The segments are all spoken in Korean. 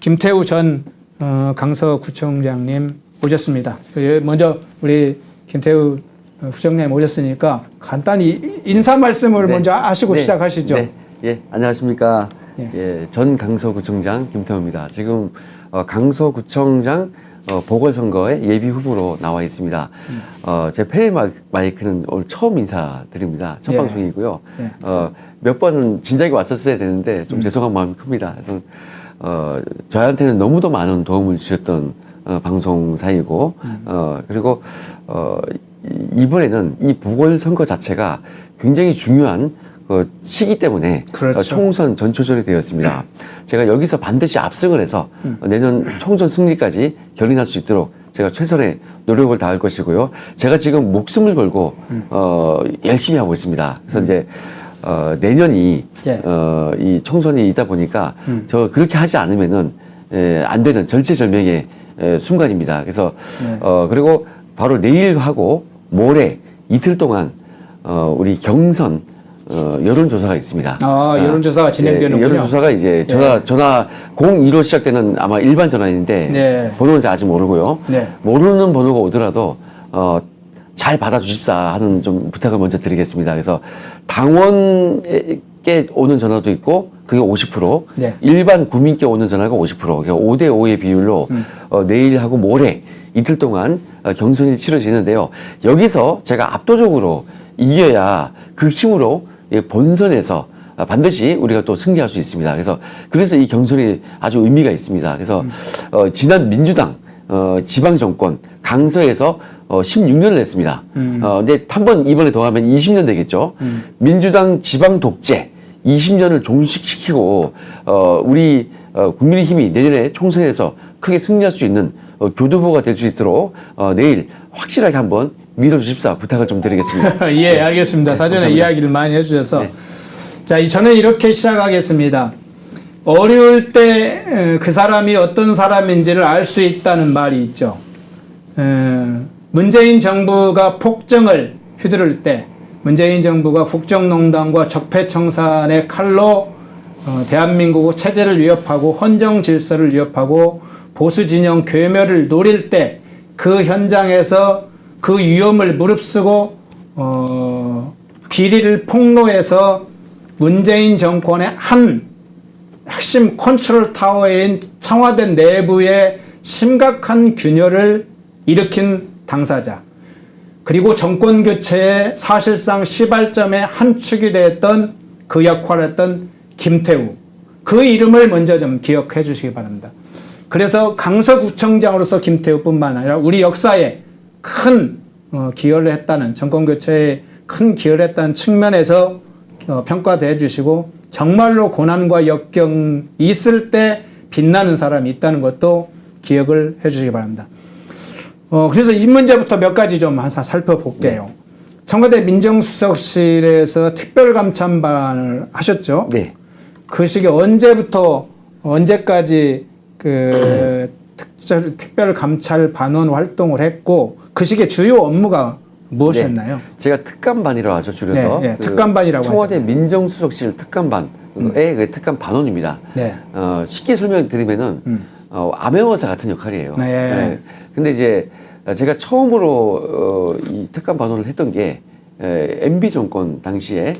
김태우 전 강서구청장님 오셨습니다. 먼저 우리 김태우 부청장님 오셨으니까 간단히 인사 말씀을 먼저 하시고 시작하시죠. 네. 예, 안녕하십니까. 예. 예, 전 강서구청장 김태우입니다. 지금 강서구청장 보궐선거에 예비 후보로 나와 있습니다. 제 폐 마이크는 오늘 처음 인사드립니다. 첫 예. 방송이고요. 예. 몇 번은 진작에 왔었어야 되는데 좀 죄송한 마음이 큽니다. 그래서 저한테는 너무도 많은 도움을 주셨던 방송사이고 그리고 이번에는 이 보궐선거 자체가 굉장히 중요한 시기 때문에 그렇죠. 총선 전초전이 되었습니다. 제가 여기서 반드시 압승을 해서 내년 총선 승리까지 견인할 수 있도록 제가 최선의 노력을 다할 것이고요. 제가 지금 목숨을 걸고 열심히 하고 있습니다. 그래서 이제 내년이 예. 이 총선이 있다 보니까 저 그렇게 하지 않으면은 안 되는 절체절명의 순간입니다. 그래서 그리고 바로 내일 하고 모레 이틀 동안 우리 경선 여론조사가 있습니다. 여론조사가 진행되는군요. 여론조사가 이제 전화 02로 시작되는 아마 일반 전화인데 네. 번호는 제가 아직 모르고요. 네. 모르는 번호가 오더라도 잘 받아주십사 하는 좀 부탁을 먼저 드리겠습니다. 그래서 당원께 오는 전화도 있고 그게 50%, 네. 일반 국민께 오는 전화가 50%, 그러니까 5대5의 비율로 내일하고 모레 이틀 동안 경선이 치러지는데요. 여기서 제가 압도적으로 이겨야 그 힘으로 본선에서 반드시 우리가 또 승리할 수 있습니다. 그래서 이 경선이 아주 의미가 있습니다. 그래서 지난 민주당 지방정권 강서에서 16년을 했습니다. 근데 한 번 이번에 더하면 20년 되겠죠. 민주당 지방 독재 20년을 종식시키고 우리 국민의힘이 내년에 총선에서 크게 승리할 수 있는 교두보가 될 수 있도록 내일 확실하게 한번 믿어주십사 부탁을 좀 드리겠습니다. 예, 알겠습니다. 사전에 감사합니다. 이야기를 많이 해주셔서. 네. 자, 저는 이렇게 시작하겠습니다. 어려울 때 그 사람이 어떤 사람인지를 알 수 있다는 말이 있죠. 문재인 정부가 폭정을 휘두를 때 문재인 정부가 국정농단과 적폐청산의 칼로 대한민국 체제를 위협하고 헌정 질서를 위협하고 보수 진영 괴멸을 노릴 때 그 현장에서 그 위험을 무릅쓰고 비리를 폭로해서 문재인 정권의 한 핵심 컨트롤 타워인 청와대 내부의 심각한 균열을 일으킨 당사자, 그리고 정권 교체의 사실상 시발점의 한 축이 되었던 그 역할을 했던 김태우, 그 이름을 먼저 좀 기억해 주시기 바랍니다. 그래서 강서구청장으로서 김태우뿐만 아니라 우리 역사에 큰 기여를 했다는, 정권 교체에 큰 기여를 했다는 측면에서 평가해 주시고, 정말로 고난과 역경이 있을 때 빛나는 사람이 있다는 것도 기억을 해 주시기 바랍니다. 그래서 이 문제부터 몇 가지 좀 살펴볼게요. 네. 청와대 민정수석실에서 특별감찰반을 하셨죠? 네. 그 시기 언제부터 언제까지 특별감찰반원 활동을 했고, 그 시기에 주요 업무가 무엇이었나요? 네. 제가 특감반이라고 하죠, 줄여서. 네, 네. 특감반이라고 청와대 하잖아요. 민정수석실 특감반의 그 특감반원입니다. 네. 쉽게 설명드리면은 암행어사 같은 역할이에요. 네. 네. 근데 이제 제가 처음으로 이 특감반원을 했던 게 MB 정권 당시에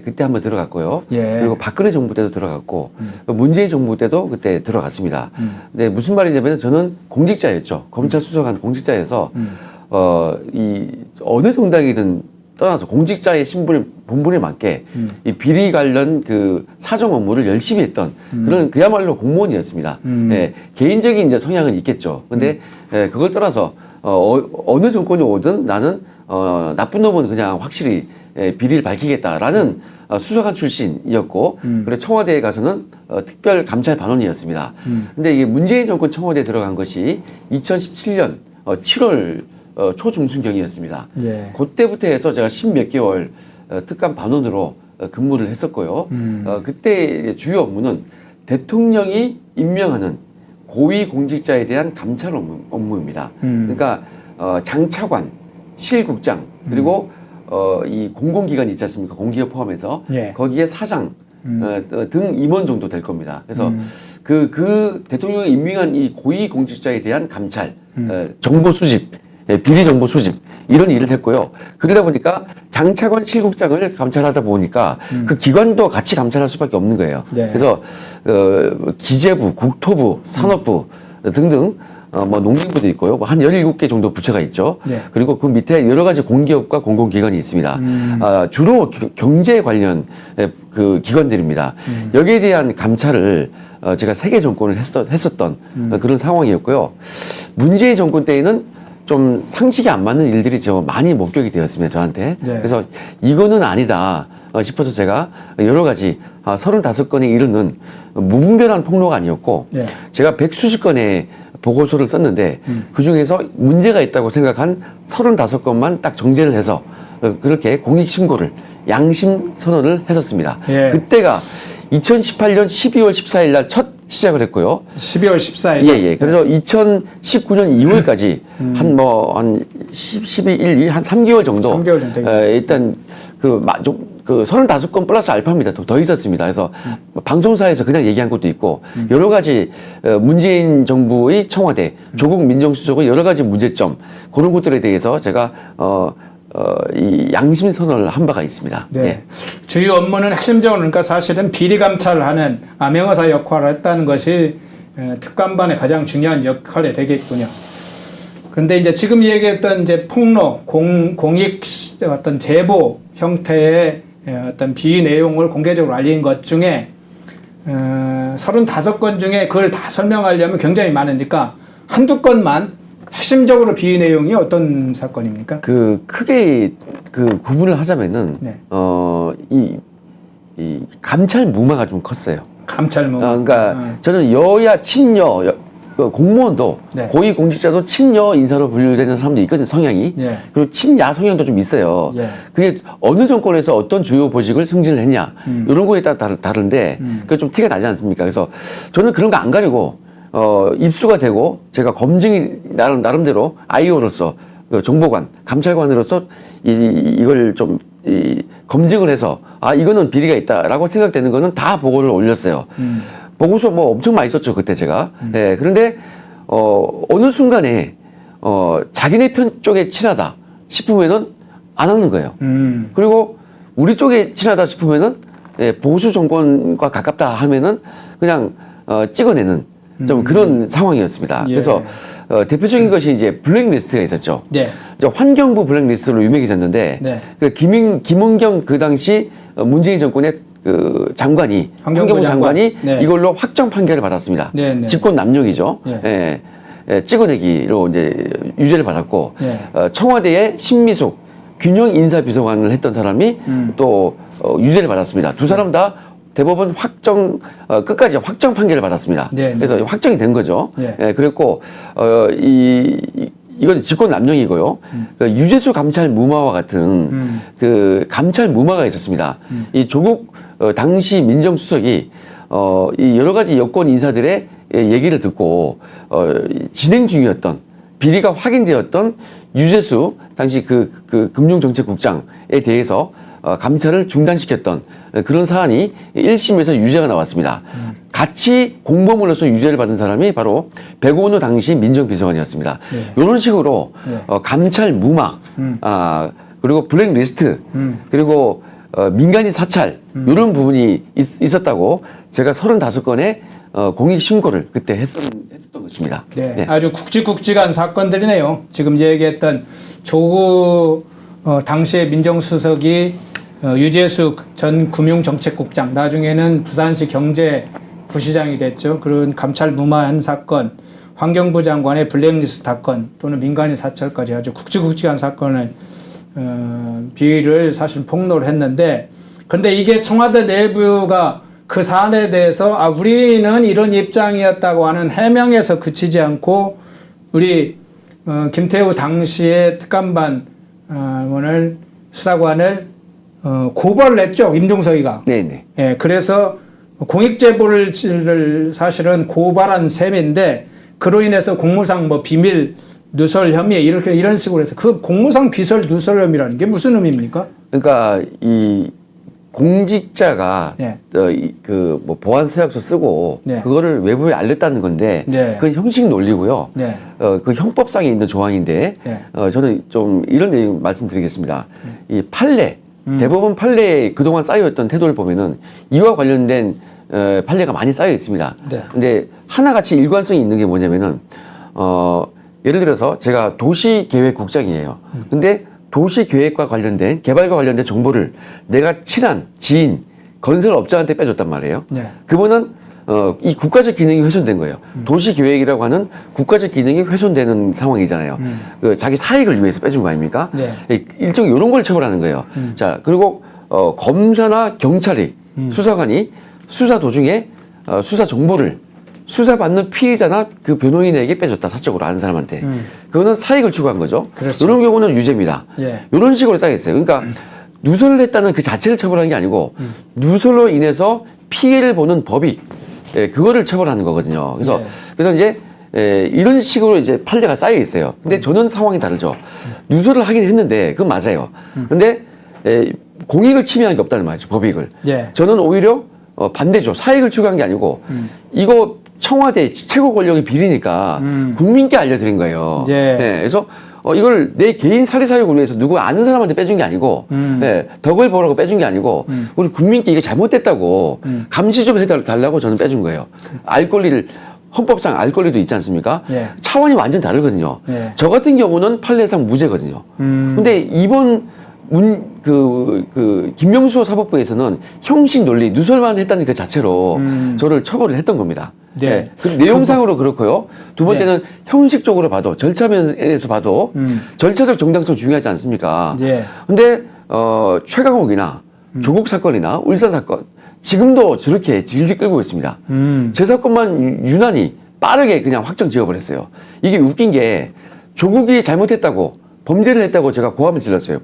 그때 한번 들어갔고요. 그리고 박근혜 정부 때도 들어갔고 문재인 정부 때도 그때 들어갔습니다. 근데 무슨 말이냐면 저는 공직자였죠. 검찰 수석한 공직자여서 이 어느 정당이든 떠나서 공직자의 본분에 맞게 이 비리 관련 그 사정 업무를 열심히 했던 그런 그야말로 공무원이었습니다. 개인적인 이제 성향은 있겠죠. 근데 그걸 떠나서 어느 정권이 오든 나는 나쁜 놈은 그냥 확실히 비리를 밝히겠다라는 수사관 출신이었고, 그리고 청와대에 가서는 특별 감찰 반원이었습니다. 근데 이게 문재인 정권 청와대에 들어간 것이 2017년 7월 초중순경이었습니다. 그때부터 해서 제가 10몇 개월 특감 반원으로 근무를 했었고요. 그때 주요 업무는 대통령이 임명하는 고위 공직자에 대한 감찰 업무입니다. 그러니까 장차관, 실국장, 그리고 이 공공기관이 있지 않습니까? 공기업 포함해서 거기에 사장 등 임원 정도 될 겁니다. 그래서 그 대통령이 임명한 이 고위 공직자에 대한 감찰, 정보 수집, 비리 정보 수집 이런 일을 했고요. 그러다 보니까 장차관 실국장을 감찰하다 보니까 그 기관도 같이 감찰할 수밖에 없는 거예요. 네. 그래서 기재부, 국토부, 산업부 등등 뭐 농림부도 있고요. 뭐 한 17개 정도 부처가 있죠. 네. 그리고 그 밑에 여러 가지 공기업과 공공기관이 있습니다. 주로 경제 관련 그 기관들입니다. 여기에 대한 감찰을 제가 3개 정권을 했었던 그런 상황이었고요. 문재인 정권 때에는 좀 상식이 안 맞는 일들이 좀 많이 목격이 되었습니다, 저한테. 네. 그래서 이거는 아니다 싶어서 제가 여러 가지 35건에 이르는 무분별한 폭로가 아니었고, 네. 제가 100수십 건의 보고서를 썼는데 그 중에서 문제가 있다고 생각한 35건만 딱 정제를 해서 그렇게 공익신고를 양심 선언을 했었습니다. 예. 그때가 2018년 12월 14일 날 첫 시작을 했고요. 12월 14일. 예. 그래서 2019년 2월까지 한 12, 한 3개월 정도. 3개월 정도 일단 그 35건 플러스 알파입니다. 더 있었습니다. 그래서 방송사에서 그냥 얘기한 것도 있고 여러 가지 문재인 정부의 청와대, 조국 민정수석의 여러 가지 문제점 그런 것들에 대해서 제가 이 양심 선언을 한 바가 있습니다. 네. 예. 주요 업무는 핵심적으로 그러니까 사실은 비리 감찰을 하는 암행어사 역할을 했다는 것이 특감반의 가장 중요한 역할이 되겠군요. 그런데 이제 지금 얘기했던 이제 폭로, 공익 어떤 제보 형태의 어떤 비위 내용을 공개적으로 알린 것 중에 35건 중에 그걸 다 설명하려면 굉장히 많으니까 한두 건만 핵심적으로 비위 내용이 어떤 사건입니까? 크게 구분을 하자면은 네. 이 감찰 무마가 좀 컸어요. 감찰 무마. 그러니까 저는 여야 친여 공무원도 네. 고위 공직자도 친여 인사로 분류되는 사람도 있거든요, 성향이. 네. 그리고 친야 성향도 좀 있어요. 예. 그게 어느 정권에서 어떤 주요 보직을 승진을 했냐 이런 거에 따라 다른데 그게 좀 티가 나지 않습니까? 그래서 저는 그런 거 안 가리고 입수가 되고 제가 검증이 나름대로 IO로서 정보관, 감찰관으로서 이걸 좀 검증을 해서 이거는 비리가 있다라고 생각되는 거는 다 보고를 올렸어요. 보고서 뭐 엄청 많이 썼죠 그때 제가. 네, 그런데 어느 순간에 자기네 편 쪽에 친하다 싶으면은 안 하는 거예요. 그리고 우리 쪽에 친하다 싶으면은 보수 정권과 가깝다 하면은 그냥 찍어내는 좀 그런 상황이었습니다. 예. 그래서 대표적인 것이 이제 블랙리스트가 있었죠. 네. 환경부 블랙리스트로 유명해졌는데 네. 김은경 그 당시 문재인 정권의 그 장관이 환경부 장관이 네. 이걸로 확정 판결을 받았습니다. 네, 네. 직권 남용이죠. 네. 찍어내기로 이제 유죄를 받았고 네. 청와대의 신미숙 균형 인사비서관을 했던 사람이 또 유죄를 받았습니다. 두 사람 다 대법원 끝까지 확정 판결을 받았습니다. 네, 네. 그래서 확정이 된 거죠. 네. 그랬고 이건 직권 남용이고요. 그 유재수 감찰 무마와 같은 그 감찰 무마가 있었습니다. 이 조국 당시 민정수석이 이 여러 가지 여권 인사들의 얘기를 듣고 진행 중이었던 비리가 확인되었던 유재수 당시 그 금융정책국장에 대해서 감찰을 중단시켰던 그런 사안이 1심에서 유죄가 나왔습니다. 같이 공범으로서 유죄를 받은 사람이 바로 백원우 당시 민정비서관이었습니다. 네. 이런 식으로 네. 감찰 무마, 그리고 블랙리스트, 그리고 민간인 사찰 이런 부분이 있었다고 제가 35건의 공익 신고를 그때 했었던 것입니다. 네. 네. 아주 굵직굵직한 사건들이네요. 지금 얘기했던 조국 당시의 민정수석이 유재수 전 금융정책국장, 나중에는 부산시 경제부시장이 됐죠. 그런 감찰 무마한 사건, 환경부 장관의 블랙리스트 사건 또는 민간인 사찰까지 아주 굵직굵직한 사건을 비위를 사실 폭로를 했는데, 그런데 이게 청와대 내부가 그 사안에 대해서 우리는 이런 입장이었다고 하는 해명에서 그치지 않고 우리 김태우 당시의 특감반 오늘 수사관을 고발을 했죠, 임종석이가. 네네. 예, 그래서 공익제보를 사실은 고발한 셈인데 그로 인해서 공무상 비밀 누설 혐의 이런 식으로 해서 그 공무상 비설 누설 혐의라는 게 무슨 의미입니까? 그러니까 공직자가 네. 뭐 보안 서약서 쓰고 네. 그거를 외부에 알렸다는 건데 네. 그건 형식 논리고요. 네. 그 형법상에 있는 조항인데 네. 저는 좀 이런 내용 말씀드리겠습니다. 이 판례 대법원 판례에 그동안 쌓여있던 태도를 보면은 이와 관련된 판례가 많이 쌓여 있습니다. 네. 근데 하나같이 일관성이 있는 게 뭐냐면은 예를 들어서 제가 도시계획국장이에요. 근데 도시계획과 관련된 개발과 관련된 정보를 내가 친한 지인 건설업자한테 빼줬단 말이에요. 네. 그분은 이 국가적 기능이 훼손된 거예요. 도시계획이라고 하는 국가적 기능이 훼손되는 상황이잖아요. 그 자기 사익을 위해서 빼준 거 아닙니까? 네. 일종 이런 걸 처벌하는 거예요. 자, 그리고 검사나 경찰이 수사관이 수사 도중에 수사 정보를 수사받는 피의자나 그 변호인에게 빼줬다. 사적으로 아는 사람한테. 그거는 사익을 추구한 거죠. 그렇죠. 이런 경우는 유죄입니다. 예. 이런 식으로 쌓여있어요. 그러니까 누설을 했다는 그 자체를 처벌하는 게 아니고 누설로 인해서 피해를 보는 법익, 그거를 처벌하는 거거든요. 그래서 예. 그래서 이제 이런 식으로 이제 판례가 쌓여 있어요. 근데 저는 상황이 다르죠. 누설을 하긴 했는데 그건 맞아요. 근데 공익을 침해한 게 없다는 말이죠. 법익을. 예. 저는 오히려 반대죠. 사익을 추구한 게 아니고 이거 청와대 최고 권력의 비리니까 국민께 알려드린 거예요. 예. 그래서 이걸 내 개인 사리사욕을 위해서 누구 아는 사람한테 빼준 게 아니고 덕을 보라고 빼준 게 아니고 우리 국민께 이게 잘못됐다고 감시 좀 해달라고 저는 빼준 거예요. 알 권리를 헌법상 알 권리도 있지 않습니까? 예. 차원이 완전 다르거든요. 예. 저 같은 경우는 판례상 무죄거든요. 근데 이번 김명수 사법부에서는 형식 논리, 누설만 했다는 그 자체로 저를 처벌을 했던 겁니다. 네. 네. 그 내용상으로 그렇고요. 두 번째는 형식적으로 봐도, 절차면에서 봐도 절차적 정당성 중요하지 않습니까? 예. 근데, 최강욱이나 조국 사건이나 울산 사건, 지금도 저렇게 질질 끌고 있습니다. 제 사건만 유난히 빠르게 그냥 확정 지어버렸어요. 이게 웃긴 게 조국이 잘못했다고, 범죄를 했다고 제가 고함을 질렀어요.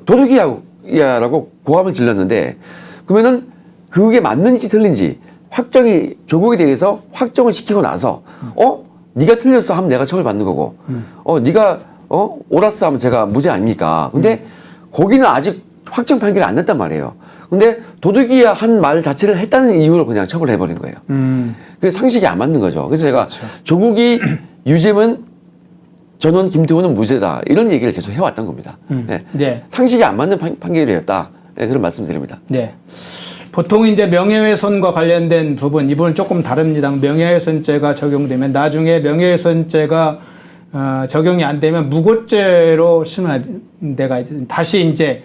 도둑이야라고 고함을 질렀는데, 그러면은 그게 맞는지 틀린지 확정이 조국에 대해서 확정을 시키고 나서 네가 틀렸어 하면 내가 처벌받는 거고 네가 옳았어 하면 제가 무죄 아닙니까? 근데 거기는 아직 확정 판결이 안 났단 말이에요. 근데 도둑이야 한 말 자체를 했다는 이유로 그냥 처벌해 버린 거예요. 그 상식이 안 맞는 거죠. 그래서 제가 그렇죠. 조국이 유죄면 저는 김태호는 무죄다 이런 얘기를 계속 해왔던 겁니다. 네. 네. 상식이 안 맞는 판결이었다. 네, 그런 말씀드립니다. 네. 보통 이제 명예훼손과 관련된 부분, 이 부분은 조금 다릅니다. 명예훼손죄가 적용되면 나중에 명예훼손죄가 적용이 안 되면 무고죄로 심화돼가 다시 이제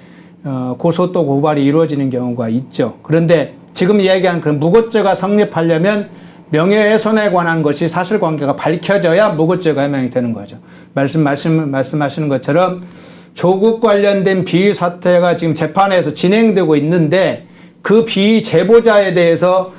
고소 또 고발이 이루어지는 경우가 있죠. 그런데 지금 이야기하는 그런 무고죄가 성립하려면 명예훼손에 관한 것이 사실관계가 밝혀져야 무고죄가 해명이 되는 거죠. 말씀하시는 것처럼 조국 관련된 비위 사태가 지금 재판에서 진행되고 있는데 그 비위 제보자에 대해서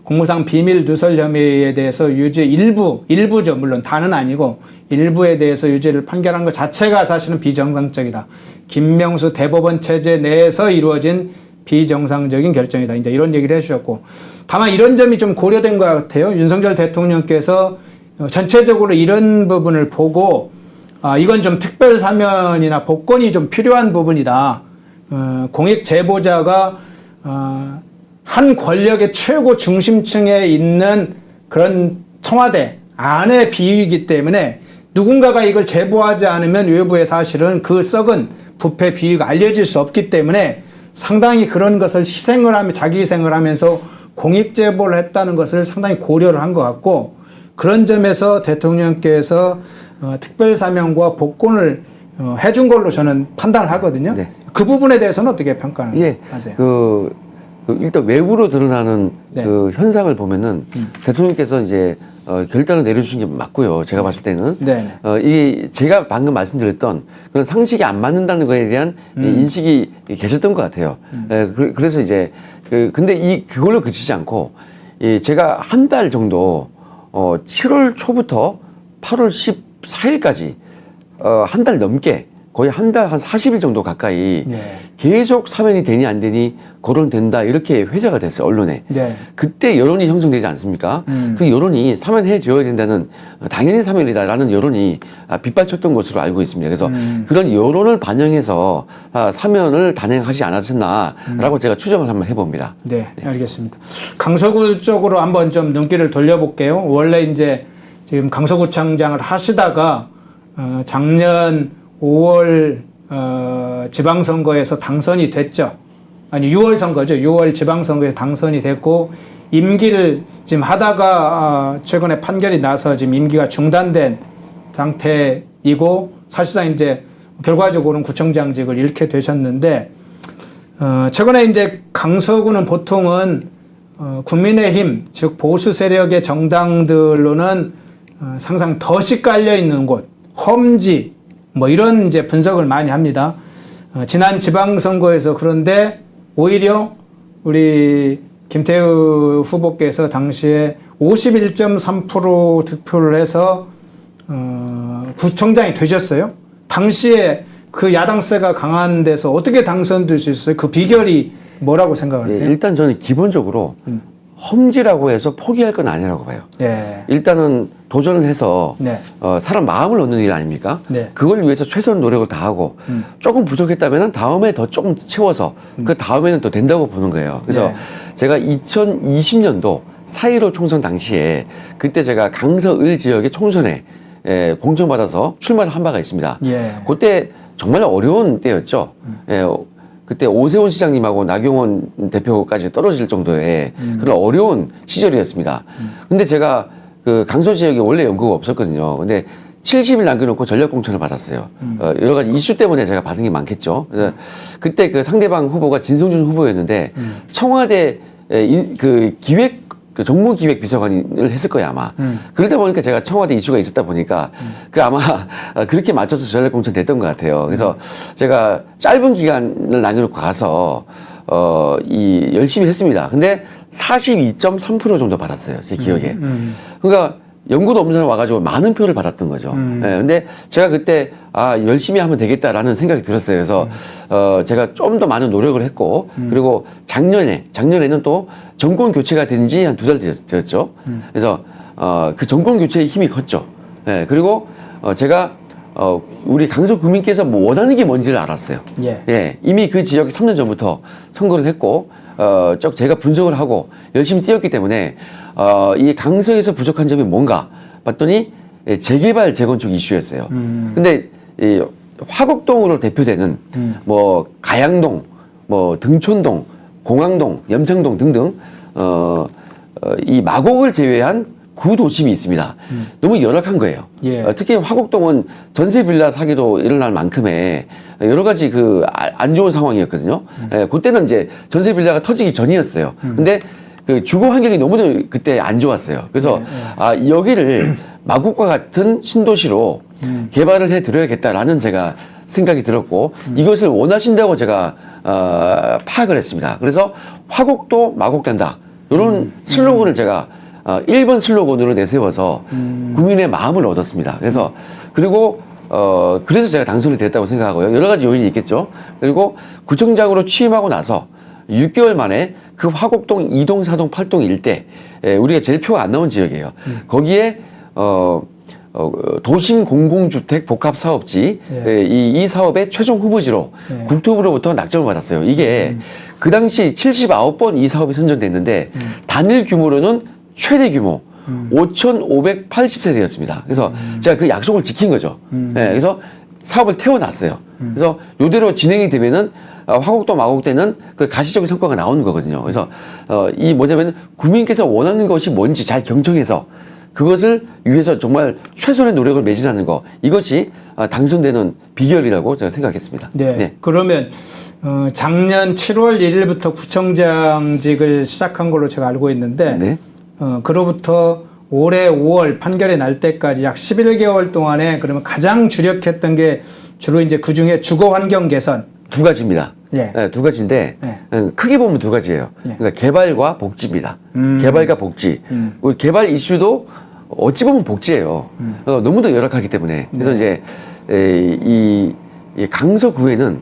공무상 비밀 누설 혐의에 대해서 유죄 일부죠. 물론 다는 아니고 일부에 대해서 유죄를 판결한 것 자체가 사실은 비정상적이다. 김명수 대법원 체제 내에서 이루어진 비정상적인 결정이다. 이제 이런 얘기를 해주셨고, 다만 이런 점이 좀 고려된 것 같아요. 윤석열 대통령께서 전체적으로 이런 부분을 보고 이건 좀 특별 사면이나 복권이 좀 필요한 부분이다. 공익 제보자가 한 권력의 최고 중심층에 있는 그런 청와대 안의 비위이기 때문에 누군가가 이걸 제보하지 않으면 외부에 사실은 그 썩은 부패 비위가 알려질 수 없기 때문에 상당히 그런 것을 자기 희생을 하면서 공익 제보를 했다는 것을 상당히 고려를 한 것 같고, 그런 점에서 대통령께서 특별 사면과 복권을 해준 걸로 저는 판단을 하거든요. 네. 그 부분에 대해서는 어떻게 평가를 하세요? 일단 외부로 드러나는 네. 그 현상을 보면은 대통령께서 이제 결단을 내려주신 게 맞고요. 제가 봤을 때는 이 제가 방금 말씀드렸던 그런 상식이 안 맞는다는 거에 대한 인식이 계셨던 것 같아요. 그래서 이제 근데 그걸로 그치지 않고 제가 한 달 정도 7월 초부터 8월 14일까지 한 달 넘게 거의 한 달 한 40일 정도 가까이 네. 계속 사면이 되니 안 되니 거론된다 이렇게 회자가 됐어요, 언론에. 네. 그때 여론이 형성되지 않습니까? 그 여론이 사면해줘야 된다는, 당연히 사면이다라는 여론이 빗발쳤던 것으로 알고 있습니다. 그래서 그런 여론을 반영해서 사면을 단행하지 않았었나라고 제가 추정을 한번 해봅니다. 네, 알겠습니다. 강서구 쪽으로 한번 좀 눈길을 돌려볼게요. 원래 이제 지금 강서구청장을 하시다가 작년 5월 지방선거에서 당선이 됐죠. 아니 6월 선거죠. 6월 지방선거에서 당선이 됐고 임기를 지금 하다가 최근에 판결이 나서 지금 임기가 중단된 상태이고 사실상 이제 결과적으로는 구청장직을 잃게 되셨는데 최근에 이제 강서구는 보통은 국민의힘 즉 보수 세력의 정당들로는 항상 덫이 깔려 있는 곳, 험지 뭐 이런 이제 분석을 많이 합니다. 지난 지방선거에서 그런데 오히려 우리 김태우 후보께서 당시에 51.3% 득표를 해서 구청장이 되셨어요. 당시에 그 야당세가 강한 데서 어떻게 당선될 수 있어요? 그 비결이 뭐라고 생각하세요? 예, 일단 저는 기본적으로 험지라고 해서 포기할 건 아니라고 봐요. 네. 일단은 도전을 해서 네. 사람 마음을 얻는 일 아닙니까? 네. 그걸 위해서 최선 노력을 다하고 조금 부족했다면 다음에 더 조금 채워서 그 다음에는 또 된다고 보는 거예요. 그래서 네. 제가 2020년도 4.15 총선 당시에 그때 제가 강서을 지역의 총선에 공천받아서 출마를 한 바가 있습니다. 예. 그때 정말 어려운 때였죠. 그때 오세훈 시장님하고 나경원 대표까지 떨어질 정도의 그런 어려운 시절이었습니다. 근데 제가 그 강서 지역에 원래 연구가 없었거든요. 근데 70일 남겨놓고 전략 공천을 받았어요. 여러 가지 이슈 때문에 제가 받은 게 많겠죠. 그래서 그때 그 상대방 후보가 진성준 후보였는데 청와대 그 기획 그 정무기획비서관을 했을 거예요 아마. 그러다 보니까 제가 청와대 이슈가 있었다 보니까 그 아마 그렇게 맞춰서 전략공천 됐던 것 같아요. 그래서 제가 짧은 기간을 남겨놓고 가서 열심히 했습니다. 근데 42.3% 정도 받았어요 제 기억에. 그러니까 연구도 없는 사람 와가지고 많은 표를 받았던 거죠. 근데 제가 그때 열심히 하면 되겠다라는 생각이 들었어요. 그래서 제가 좀 더 많은 노력을 했고 그리고 작년에는 또 정권 교체가 된 지 한 2달 되었죠. 그래서 그 정권 교체의 힘이 컸죠. 그리고 제가 우리 강서 구민께서 뭐 원하는 게 뭔지를 알았어요. 이미 그 지역에 3년 전부터 선거를 했고 쭉 제가 분석을 하고 열심히 뛰었기 때문에 이 강서에서 부족한 점이 뭔가 봤더니 재개발 재건축 이슈였어요. 근데 이 화곡동으로 대표되는 뭐 가양동, 뭐 등촌동, 공항동, 염창동 등등 이 마곡을 제외한 구도심이 있습니다. 너무 열악한 거예요. 특히 화곡동은 전세 빌라 사기도 일어날 만큼의 여러 가지 그 안 좋은 상황이었거든요. 그때는 이제 전세 빌라가 터지기 전이었어요. 근데 그 주거 환경이 너무나 그때 안 좋았어요. 그래서 여기를 마곡과 같은 신도시로 개발을 해 드려야겠다라는 제가 생각이 들었고 이것을 원하신다고 제가 파악을 했습니다. 그래서 화곡도 마곡된다. 이런 슬로건을 제가 1번 슬로건으로 내세워서 국민의 마음을 얻었습니다. 그래서 그리고 그래서 제가 당선이 됐다고 생각하고요. 여러 가지 요인이 있겠죠. 그리고 구청장으로 취임하고 나서 6개월 만에 그 화곡동 2동, 4동, 8동 일대 우리가 제일 표가 안 나온 지역이에요. 거기에 도심 공공주택 복합사업지 이 사업의 최종 후보지로 국토부로부터 낙점을 받았어요. 이게 그 당시 79번 이 사업이 선정됐는데 단일 규모로는 최대 규모 5,580세대였습니다. 그래서 제가 그 약속을 지킨 거죠. 그래서 사업을 태워놨어요. 그래서 이대로 진행이 되면은 화곡도 마곡대는 그 가시적인 성과가 나오는 거거든요. 그래서 이 뭐냐면 국민께서 원하는 것이 뭔지 잘 경청해서 그것을 위해서 정말 최선의 노력을 매진하는 거 이것이 당선되는 비결이라고 제가 생각했습니다. 네. 그러면 작년 7월 1일부터 구청장직을 시작한 걸로 제가 알고 있는데 그로부터 올해 5월 판결이 날 때까지 약 11개월 동안에 그러면 가장 주력했던 게 주로 이제 그 중에 주거 환경 개선 두 가지입니다. 두 가지인데 크게 보면 두 가지예요. 그러니까 개발과 복지입니다. 개발과 복지. 우리 개발 이슈도 어찌 보면 복지예요. 너무도 열악하기 때문에. 그래서 이제 이 강서구에는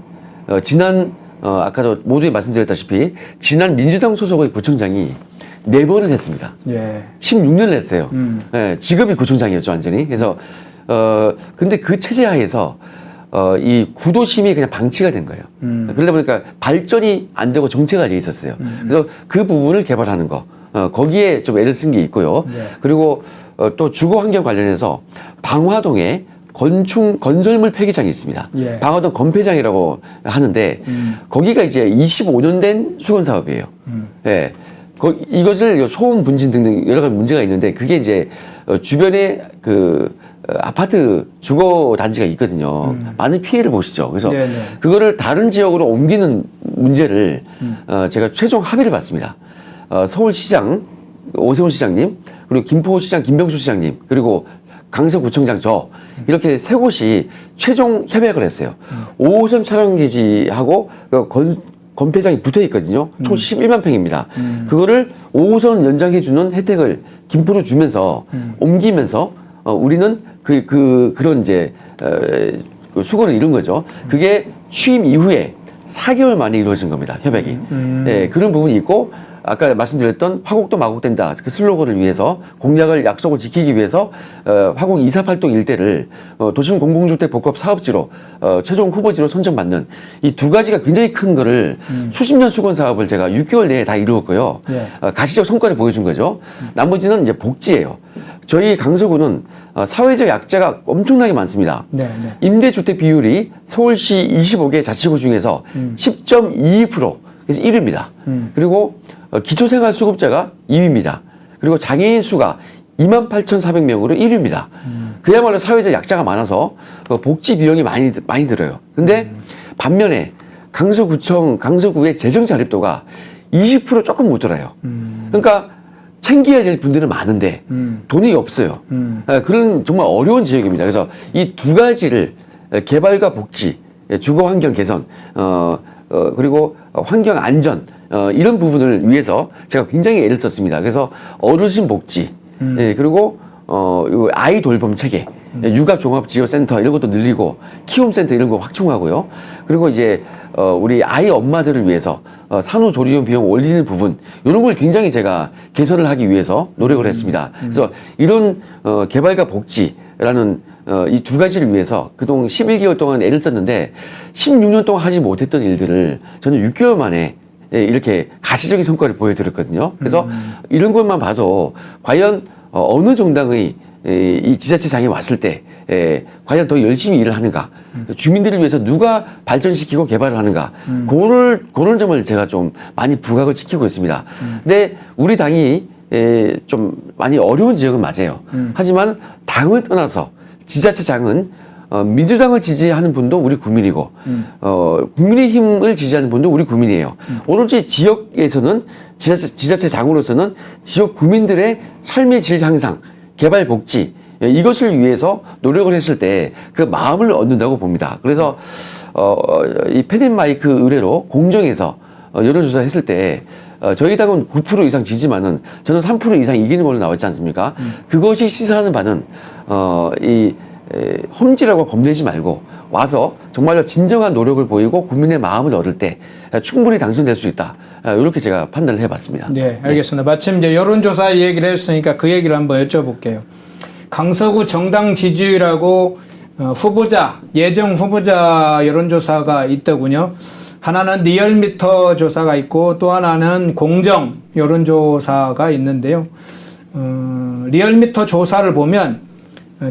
지난 아까도 모두에 말씀드렸다시피 지난 민주당 소속의 구청장이 4번을 했습니다. 예. 16년을 했어요. 예, 직업이 구청장이었죠, 완전히. 그래서 근데 그 체제 하에서 이 구도심이 그냥 방치가 된 거예요. 그러다 보니까 발전이 안 되고 정체가 돼 있었어요. 그래서 그 부분을 개발하는 거, 거기에 좀 애를 쓴 게 있고요. 예. 그리고 또 주거 환경 관련해서 방화동에 건설물 폐기장이 있습니다. 예. 방화동 건폐장이라고 하는데 거기가 이제 25년 된 수건 사업이에요. 예. 이것을 소음 분진 등등 여러 가지 문제가 있는데 그게 이제 주변에 아파트 주거 단지가 있거든요. 많은 피해를 보시죠. 그래서 네네. 그거를 다른 지역으로 옮기는 문제를 제가 최종 합의를 봤습니다. 서울시장 오세훈 시장님, 그리고 김포시장 김병수 시장님, 그리고 강서구청장 저 이렇게 세 곳이 최종 협약을 했어요. 5호선 촬영기지하고 건폐장이 붙어 있거든요. 총 11만 평입니다. 그거를 5호선 연장해주는 혜택을 김포로 주면서 옮기면서 우리는 그런 이제 그 수건을 이룬 거죠. 그게 취임 이후에 4개월 만에 이루어진 겁니다. 협약이. 예, 그런 부분이 있고 아까 말씀드렸던 화곡도 마곡된다 그 슬로건을 위해서 공약을 약속을 지키기 위해서 화곡 248동 일대를 도심 공공주택 복합 사업지로 최종 후보지로 선정받는 이 두 가지가 굉장히 큰 거를 수십 년 수건 사업을 제가 6개월 내에 다 이루었고요. 예. 가시적 성과를 보여준 거죠. 나머지는 이제 복지예요. 저희 강서구는 사회적 약자가 엄청나게 많습니다. 네, 네. 임대주택 비율이 서울시 25개 자치구 중에서 10.22%, 그래서 1위입니다. 그리고 기초생활수급자가 2위입니다. 그리고 장애인 수가 28,400명으로 1위입니다. 그야말로 사회적 약자가 많아서 복지 비용이 많이 들어요. 근데 반면에 강서구의 재정 자립도가 20% 조금 못 들어요. 그러니까 챙겨야 될 분들은 많은데 돈이 없어요. 그런 정말 어려운 지역입니다. 그래서 이 두 가지를 개발과 복지, 주거 환경 개선, 그리고 환경 안전 이런 부분을 위해서 제가 굉장히 애를 썼습니다. 그래서 어르신 복지, 그리고 아이 돌봄 체계, 육아 종합 지원 센터 이런 것도 늘리고 키움 센터 이런 거 확충하고요. 그리고 이제 우리 아이 엄마들을 위해서 산후조리원 비용 올리는 부분 이런 걸 굉장히 제가 개선을 하기 위해서 노력을 했습니다. 그래서 이런 개발과 복지라는 이 두 가지를 위해서 그동안 11개월 동안 애를 썼는데 16년 동안 하지 못했던 일들을 저는 6개월 만에 이렇게 가시적인 성과를 보여드렸거든요. 그래서 이런 것만 봐도 과연 어느 정당의 이 지자체장이 왔을 때 과연 더 열심히 일을 하는가, 주민들을 위해서 누가 발전시키고 개발을 하는가, 그런 점을 제가 좀 많이 부각을 시키고 있습니다. 근데 우리 당이 좀 많이 어려운 지역은 맞아요. 하지만 당을 떠나서 지자체장은 민주당을 지지하는 분도 우리 국민이고 국민의힘을 지지하는 분도 우리 국민이에요. 오로지 지역에서는 지자체장으로서는 지역 국민들의 삶의 질 향상, 개발 복지 이것을 위해서 노력을 했을 때 그 마음을 얻는다고 봅니다. 그래서 이 패딩마이크 의뢰로 공정에서 여론조사 했을 때 저희 당은 9% 이상 지지만은 저는 3% 이상 이기는 걸로 나왔지 않습니까? 그것이 시사하는 바는 험지라고 겁내지 말고 와서 정말로 진정한 노력을 보이고 국민의 마음을 얻을 때 충분히 당선될 수 있다. 이렇게 제가 판단을 해봤습니다. 네, 알겠습니다. 마침 이제 여론조사 얘기를 했으니까 그 얘기를 한번 여쭤볼게요. 강서구 정당 지지율하고 예정 후보자 여론조사가 있더군요. 하나는 리얼미터 조사가 있고 또 하나는 공정 여론조사가 있는데요. 리얼미터 조사를 보면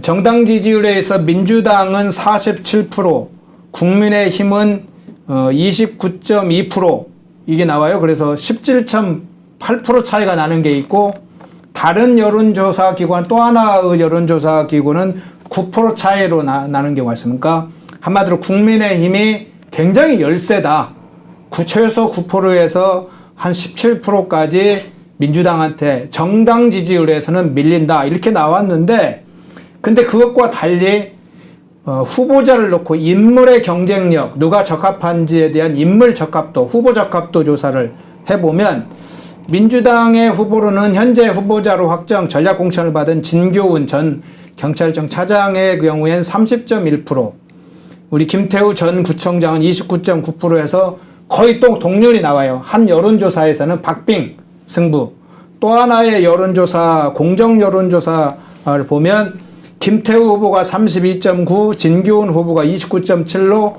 정당 지지율에서 민주당은 47%, 국민의힘은 29.2% 이게 나와요. 그래서 17.8% 차이가 나는 게 있고 다른 여론조사 기관 또 하나의 여론조사 기구는 9% 차이로 나는 경우가 있습니까? 한마디로 국민의힘이 굉장히 열세다. 최소 9%에서 한 17%까지 민주당한테 정당 지지율에서는 밀린다. 이렇게 나왔는데 근데 그것과 달리 후보자를 놓고 인물의 경쟁력, 누가 적합한지에 대한 인물 적합도, 후보 적합도 조사를 해보면 민주당의 후보로는 현재 후보자로 확정 전략 공천을 받은 진교훈 전 경찰청 차장의 경우엔 30.1%, 우리 김태우 전 구청장은 29.9%에서 거의 또 동률이 나와요. 한 여론조사에서는 박빙 승부. 또 하나의 여론조사, 공정 여론조사를 보면 김태우 후보가 32.9, 진규훈 후보가 29.7로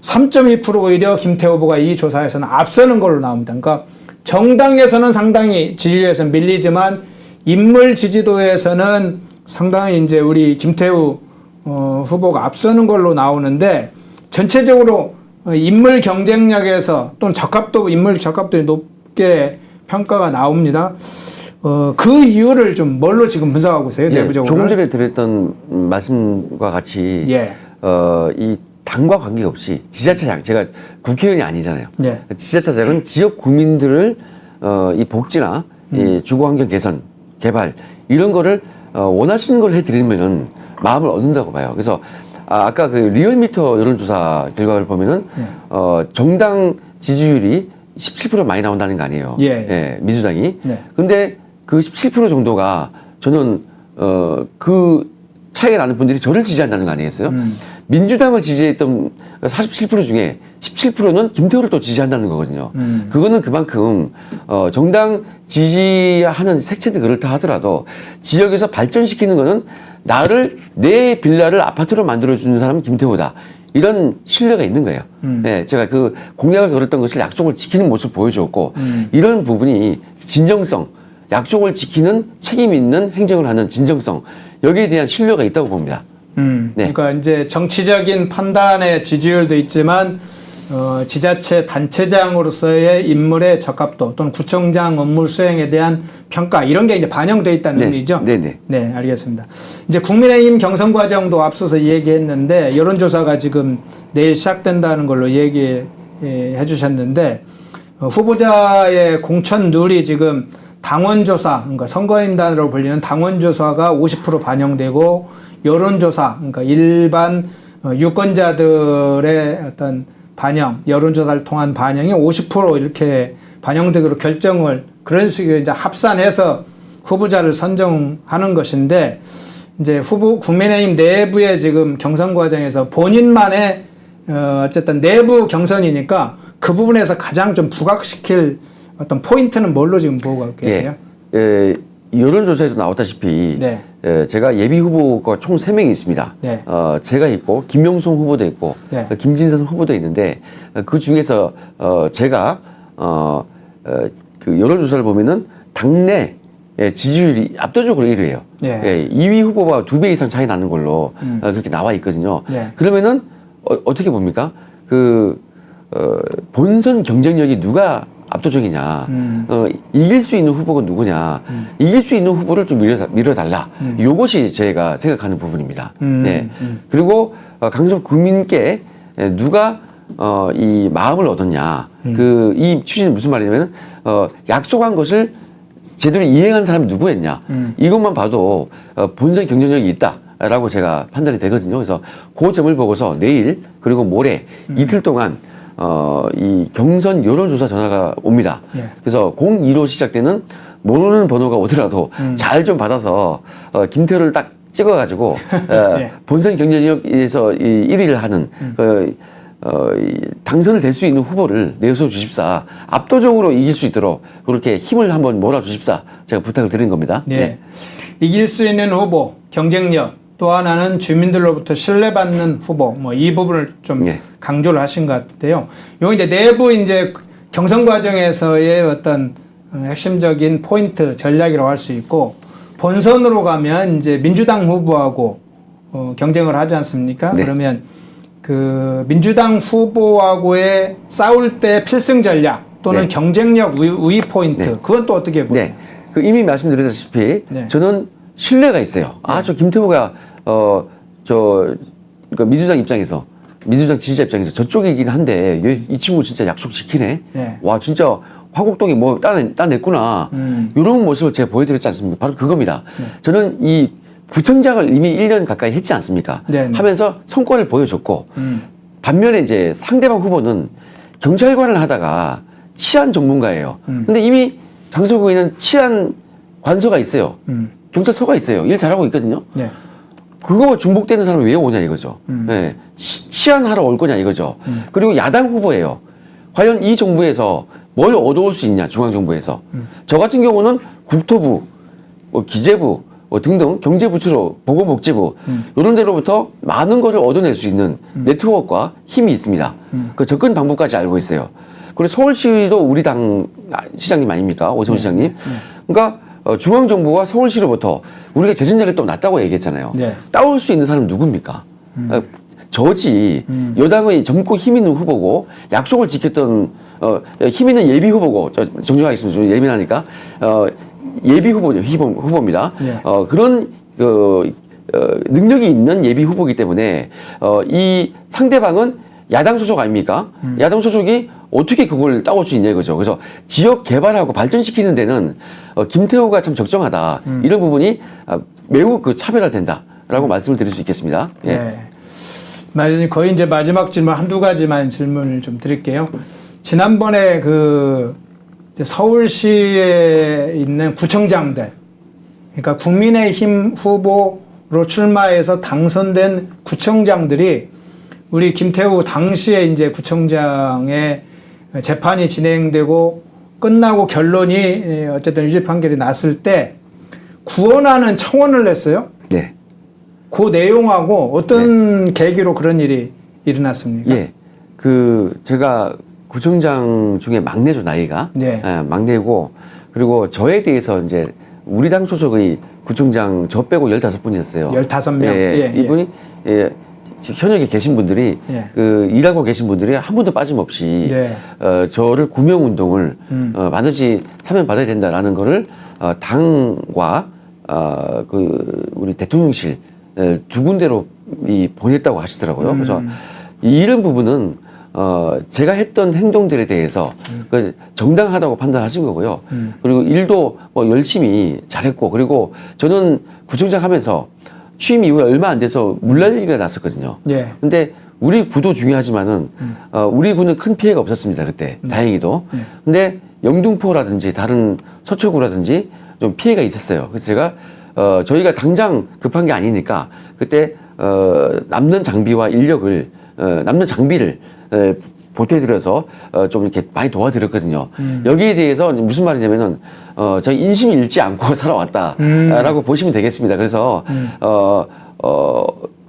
3.2% 오히려 김태우 후보가 이 조사에서는 앞서는 걸로 나옵니다. 그러니까 정당에서는 상당히 지지율에서 밀리지만 인물 지지도에서는 상당히 이제 우리 김태우 후보가 앞서는 걸로 나오는데 전체적으로 인물 경쟁력에서 또는 인물 적합도가 높게 평가가 나옵니다. 그 이유를 좀 뭘로 지금 분석하고 계세요? 예, 내부적으로? 조금 전에 드렸던 말씀과 같이 예. 이 당과 관계없이 지자체장, 제가 국회의원이 아니잖아요. 예. 지자체장은 지역 국민들을 이 복지나 이 주거환경 개선, 개발 이런 거를 원하시는 걸 해드리면은 마음을 얻는다고 봐요. 그래서 아까 그 리얼미터 여론조사 결과를 보면은 정당 지지율이 17% 많이 나온다는 거 아니에요. 예. 예, 민주당이. 네. 근데 그 17% 정도가 저는 그 차이가 나는 분들이 저를 지지한다는 거 아니겠어요? 민주당을 지지했던 47% 중에 17%는 김태우를 또 지지한다는 거거든요. 그거는 그만큼 정당 지지하는 색채는 그렇다 하더라도 지역에서 발전시키는 거는 내 빌라를 아파트로 만들어주는 사람은 김태우다. 이런 신뢰가 있는 거예요. 예, 제가 그 공약을 걸었던 것을 약속을 지키는 모습을 보여줬고 이런 부분이 진정성, 약속을 지키는 책임 있는 행정을 하는 진정성 여기에 대한 신뢰가 있다고 봅니다. 네. 그러니까 이제 정치적인 판단의 지지율도 있지만 지자체 단체장으로서의 인물의 적합도 또는 구청장 업무 수행에 대한 평가 이런 게 이제 반영되어 있다는 의미죠. 네네. 네, 알겠습니다. 이제 국민의힘 경선 과정도 앞서서 얘기했는데 여론조사가 지금 내일 시작된다는 걸로 얘기해 주셨는데 후보자의 공천률이 지금 당원조사, 그러니까 선거인단으로 불리는 당원조사가 50% 반영되고 여론조사, 그러니까 일반 유권자들의 어떤 반영, 여론조사를 통한 반영이 50% 이렇게 반영되기로 결정을 그런 식으로 이제 합산해서 후보자를 선정하는 것인데 이제 국민의힘 내부의 지금 경선 과정에서 본인만의 어쨌든 내부 경선이니까 그 부분에서 가장 좀 부각시킬 어떤 포인트는 뭘로 지금 보고 계세요? 여론조사에서 나왔다시피 네. 제가 예비 후보가 총 3명이 있습니다. 네. 제가 있고 김명성 후보도 있고 네. 김진선 후보도 있는데 그 중에서 제가 그 여론조사를 보면은 당내 지지율이 압도적으로 1위예요. 네. 2위 후보가 2배 이상 차이 나는 걸로 그렇게 나와 있거든요. 네. 그러면은 어떻게 봅니까? 본선 경쟁력이 누가 압도적이냐, 이길 수 있는 후보가 누구냐, 이길 수 있는 후보를 좀 밀어달라. 이것이 제가 생각하는 부분입니다. 네. 그리고 강성 국민께 누가 이 마음을 얻었냐. 이 취지는 무슨 말이냐면 약속한 것을 제대로 이행한 사람이 누구였냐. 이것만 봐도 본선 경쟁력이 있다라고 제가 판단이 되거든요. 그래서 그 점을 보고서 내일 그리고 모레 이틀 동안 이 경선 여론조사 전화가 옵니다. 예. 그래서 02로 시작되는 모르는 번호가 오더라도 잘 좀 받아서 김태우를 딱 찍어가지고 예. 본선 경쟁력에서 1위를 하는 당선을 될 수 있는 후보를 내서 주십사. 압도적으로 이길 수 있도록 그렇게 힘을 한번 몰아주십사. 제가 부탁을 드린 겁니다. 네. 네. 이길 수 있는 후보, 경쟁력, 또 하나는 주민들로부터 신뢰받는 후보, 뭐 이 부분을 좀 네. 강조를 하신 것 같은데요. 요 이제 내부 이제 경선 과정에서의 어떤 핵심적인 포인트 전략이라고 할 수 있고 본선으로 가면 이제 민주당 후보하고 경쟁을 하지 않습니까? 네. 그러면 그 민주당 후보하고의 싸울 때 필승 전략 또는 네. 경쟁력 우위 포인트 네. 그건 또 어떻게 보세요? 네. 그 이미 말씀드렸다시피 네. 저는 신뢰가 있어요. 저 김태우가 그러니까 민주당 입장에서 민주당 지지자 입장에서 저쪽이긴 한데 이 친구 진짜 약속 지키네. 네. 와 진짜 화곡동이 뭐 따냈구나. 이런 모습을 제가 보여드렸지 않습니까? 바로 그겁니다. 네. 저는 이 구청장을 이미 1년 가까이 했지 않습니까? 네. 하면서 성과를 보여줬고 반면에 이제 상대방 후보는 경찰관을 하다가 치안 전문가예요. 근데 이미 장서구에는 치안 관서가 있어요. 경찰서가 있어요. 일 잘하고 있거든요. 네. 그거 중복되는 사람이 왜 오냐 이거죠. 예. 치안하러 올 거냐 이거죠. 그리고 야당 후보예요. 과연 이 정부에서 뭘 얻어올 수 있냐, 중앙정부에서. 저 같은 경우는 국토부, 뭐 기재부, 뭐 등등 경제부처로 보건복지부 이런 데로부터 많은 것을 얻어낼 수 있는 네트워크와 힘이 있습니다. 그 접근 방법까지 알고 있어요. 그리고 서울시도 우리 당 시장님 아닙니까? 오세훈 시장님. 그러니까 중앙정부와 서울시로부터 우리가 재정자를 또 낮다고 얘기했잖아요. 따올 수 있는 사람 누굽니까? 저지 여당의 젊고 힘 있는 후보고 약속을 지켰던 힘 있는 예비 후보고 정정하겠습니다. 좀 예민하니까 예비 후보입니다. 그런 능력이 있는 예비 후보이기 때문에 이 상대방은 야당 소속 아닙니까? 야당 소속이 어떻게 그걸 따올 수 있냐 이거죠. 그래서 지역 개발하고 발전시키는 데는 김태우가 참 적정하다. 이런 부분이 매우 차별화된다라고 말씀을 드릴 수 있겠습니다. 예. 네. 거의 이제 마지막 질문 한두 가지만 질문을 좀 드릴게요. 지난번에 서울시에 있는 구청장들, 그러니까 국민의힘 후보로 출마해서 당선된 구청장들이 우리 김태우 당시에 이제 구청장의 재판이 진행되고 끝나고 결론이 어쨌든 유죄 판결이 났을 때 구원하는 청원을 냈어요. 네. 그 내용하고 어떤 계기로 그런 일이 일어났습니까? 예. 제가 구청장 중에 막내죠, 나이가. 네. 예, 막내고, 그리고 저에 대해서 이제 우리 당 소속의 구청장 저 빼고 15분이었어요. 15명. 예, 이분이, 현역에 계신 분들이, 일하고 계신 분들이 한 분도 빠짐없이, 저를 구명운동을, 반드시 사면받아야 된다라는 거를, 당과, 우리 대통령실, 두 군데로 보냈다고 하시더라고요. 그래서 이런 부분은 제가 했던 행동들에 대해서 정당하다고 판단하신 거고요. 그리고 일도 뭐 열심히 잘했고, 그리고 저는 구청장 하면서 취임 이후에 얼마 안 돼서 물난리가 났었거든요. 근데 우리 구도 중요하지만은 우리 구는 큰 피해가 없었습니다. 그때 다행히도. 근데 영등포라든지 다른 서초구라든지 좀 피해가 있었어요. 그래서 제가 저희가 당장 급한 게 아니니까 그때 남는 장비와 인력을 남는 장비를 보태드려서 좀 이렇게 많이 도와드렸거든요. 여기에 대해서 무슨 말이냐면은 저희 인심이 잃지 않고 살아왔다라고 보시면 되겠습니다. 그래서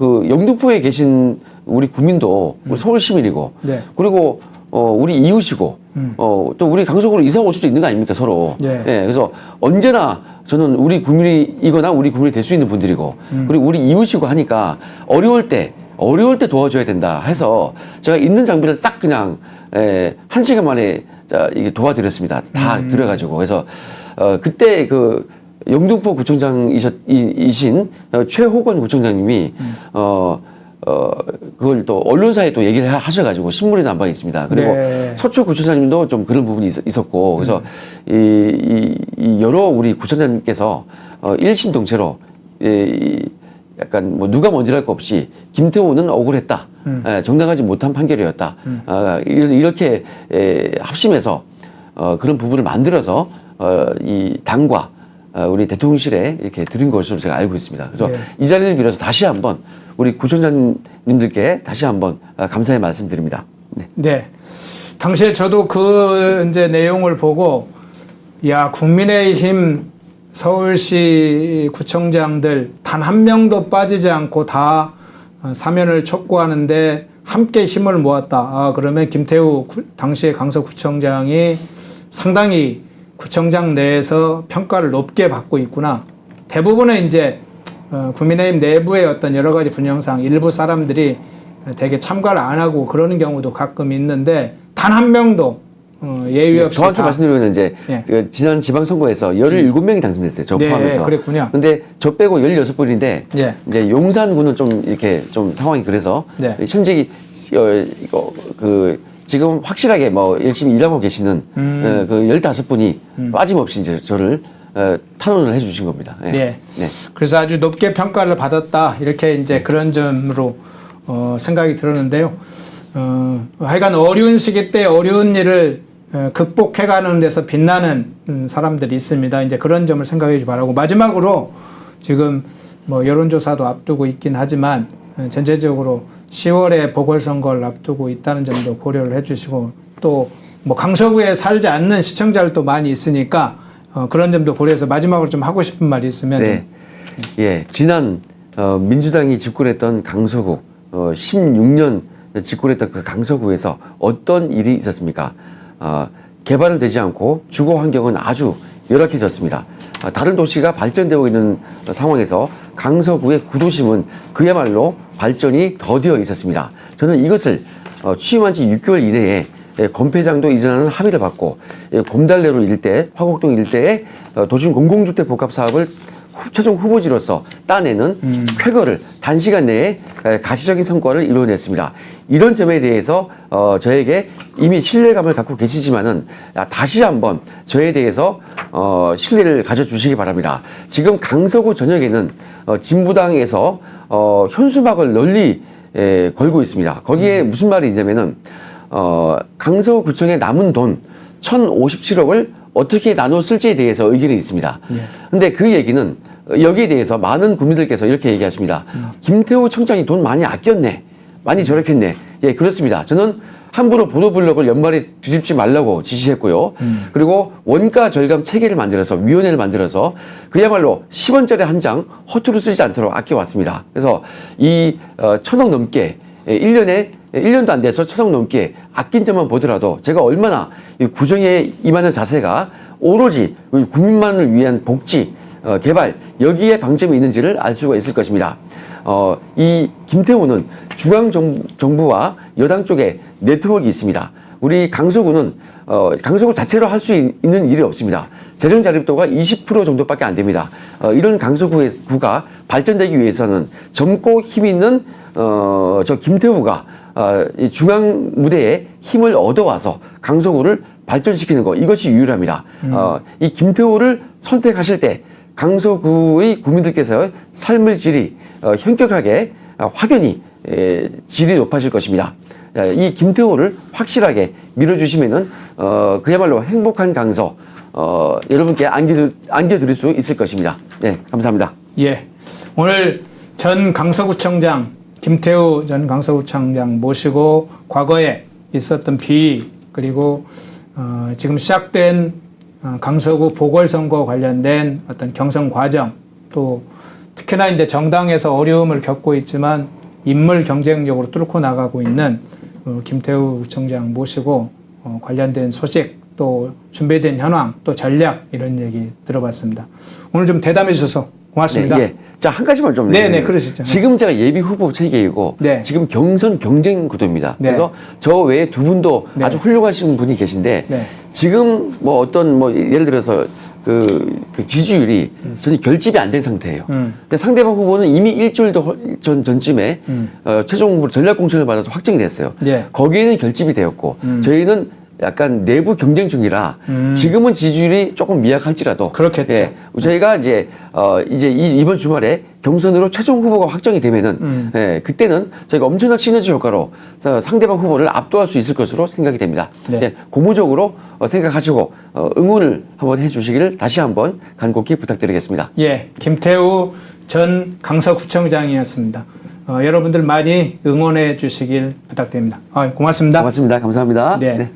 영등포에 계신 우리 국민도 우리 서울 시민이고 그리고 우리 이웃이고 또 우리 강서구로 이사 올 수도 있는 거 아닙니까 서로. 그래서 언제나 저는 우리 국민이거나 우리 국민이 될 수 있는 분들이고 그리고 우리 이웃이고 하니까 어려울 때 도와줘야 된다 해서 제가 있는 장비를 싹 그냥 1시간 만에 이게 도와드렸습니다. 다 들어가지고. 그래서 그때 영등포 구청장이신 최호건 구청장님이 그걸 또 언론사에 또 얘기를 하셔가지고 신문에 난 바가 있습니다. 그리고 서초 구청장님도 좀 그런 부분이 있었고 그래서 이 여러 우리 구청장님께서 일심동체로 약간 뭐 누가 먼저랄 거 없이 김태우는 억울했다. 정당하지 못한 판결이었다. 이렇게 합심해서 그런 부분을 만들어서 이 당과 우리 대통령실에 이렇게 드린 것으로 제가 알고 있습니다. 그래서 이 자리를 빌어서 다시 한번 우리 구청장님들께 다시 한번 감사의 말씀드립니다. 네. 당시에 저도 이제 내용을 보고 국민의힘 서울시 구청장들 단 한 명도 빠지지 않고 다 사면을 촉구하는데 함께 힘을 모았다. 그러면 김태우 당시의 강서구청장이 상당히 구청장 내에서 평가를 높게 받고 있구나. 대부분은 이제 국민의힘 내부의 어떤 여러 가지 분영상 일부 사람들이 되게 참가를 안 하고 그러는 경우도 가끔 있는데 단 한 명도 예의 없이 정확히 말씀드리면 이제 지난 지방선거에서 17명이 당선됐어요. 저 포함해서. 그랬군요. 근데 저 빼고 16분인데 이제 용산구는 좀 이렇게 좀 상황이 그래서 현직이 지금 확실하게 뭐 열심히 일하고 계시는 15분이 빠짐없이 이제 저를 탄원을 해주신 겁니다. 그래서 아주 높게 평가를 받았다 이렇게 이제 그런 점으로 생각이 들었는데요. 하여간 어려운 시기 때 어려운 일을 극복해가는 데서 빛나는 사람들이 있습니다. 이제 그런 점을 생각해 주기 바라고 마지막으로 지금 뭐 여론조사도 앞두고 있긴 하지만 전체적으로 10월에 보궐선거를 앞두고 있다는 점도 고려를 해주시고 또 뭐 강서구에 살지 않는 시청자들도 많이 있으니까 그런 점도 고려해서 마지막으로 좀 하고 싶은 말이 있으면 네. 예, 지난 민주당이 집권했던 강서구 16년 집권했던 그 강서구에서 어떤 일이 있었습니까? 개발은 되지 않고 주거 환경은 아주 열악해졌습니다. 다른 도시가 발전되고 있는 상황에서 강서구의 구도심은 그야말로 발전이 더디어 있었습니다. 저는 이것을 취임한 지 6개월 이내에 건폐장도 이전하는 합의를 받고 곰달래로 일대, 화곡동 일대의 도심 공공주택 복합 사업을 최종 후보지로서 따내는 쾌거를 단시간 내에 가시적인 성과를 이뤄냈습니다. 이런 점에 대해서 저에게 이미 신뢰감을 갖고 계시지만은 다시 한번 저에 대해서 신뢰를 가져주시기 바랍니다. 지금 강서구 전역에는 진보당에서 현수막을 널리 걸고 있습니다. 거기에 무슨 말이 있냐면은 강서구청에 남은 돈 1,057억을 어떻게 나눠 쓸지에 대해서 의견이 있습니다. 근데 그 얘기는 여기에 대해서 많은 국민들께서 이렇게 얘기하십니다. 김태우 청장이 돈 많이 아꼈네. 많이 절약했네. 예, 그렇습니다. 저는 함부로 보도블록을 연말에 뒤집지 말라고 지시했고요. 그리고 원가 절감 체계를 만들어서 위원회를 만들어서 그야말로 10원짜리 한 장 허투루 쓰지 않도록 아껴왔습니다. 그래서 이 1,000억 넘게 1년도 안 돼서 1,000억 넘게 아낀 점만 보더라도 제가 얼마나 이 구정에 임하는 자세가 오로지 국민만을 위한 복지, 개발 여기에 방점이 있는지를 알 수가 있을 것입니다. 이 김태우는 중앙정부와 여당 쪽에 네트워크가 있습니다. 우리 강서구는 강서구 자체로 할 수 있는 일이 없습니다. 재정 자립도가 20% 정도밖에 안 됩니다. 이런 강서구가 발전되기 위해서는 젊고 힘 있는 저 김태우가 이 중앙 무대에 힘을 얻어와서 강서구를 발전시키는 것 이것이 유일합니다. 이 김태우를 선택하실 때 강서구의 국민들께서 삶의 질이 현격하게 확연히 질이 높아질 것입니다. 이 김태호를 확실하게 밀어주시면은 그야말로 행복한 강서 여러분께 안겨드릴 수 있을 것입니다. 네, 감사합니다. 예, 오늘 전 강서구청장 김태우 전 강서구청장 모시고 과거에 있었던 비위 그리고 지금 시작된 강서구 보궐선거 관련된 어떤 경선 과정 또 특히나 이제 정당에서 어려움을 겪고 있지만 인물 경쟁력으로 뚫고 나가고 있는 김태우 구청장 모시고 관련된 소식 또 준비된 현황 또 전략 이런 얘기 들어봤습니다. 오늘 좀 대담해 주셔서 고맙습니다. 네, 예. 자, 한 가지만 좀. 네네, 그러시죠. 지금 제가 예비 후보 체계이고, 네. 지금 경선 경쟁 구도입니다. 네. 그래서 저 외에 두 분도 네. 아주 훌륭하신 분이 계신데, 네. 지금 뭐 어떤 뭐 예를 들어서 그 지지율이 전혀 결집이 안 된 상태예요. 근데 상대방 후보는 이미 일주일 전쯤에 최종 전략 공천을 받아서 확정이 됐어요. 네. 거기에는 결집이 되었고, 저희는 약간 내부 경쟁 중이라 지금은 지지율이 조금 미약할지라도 그렇겠죠. 예, 저희가 이제 이번 주말에 경선으로 최종 후보가 확정이 되면은 예, 그때는 저희가 엄청난 시너지 효과로 상대방 후보를 압도할 수 있을 것으로 생각이 됩니다. 네. 예, 고무적으로 생각하시고 응원을 한번 해주시기를 다시 한번 간곡히 부탁드리겠습니다. 예, 김태우 전 강서구청장이었습니다. 여러분들 많이 응원해 주시길 부탁드립니다. 고맙습니다. 고맙습니다. 감사합니다. 네. 네.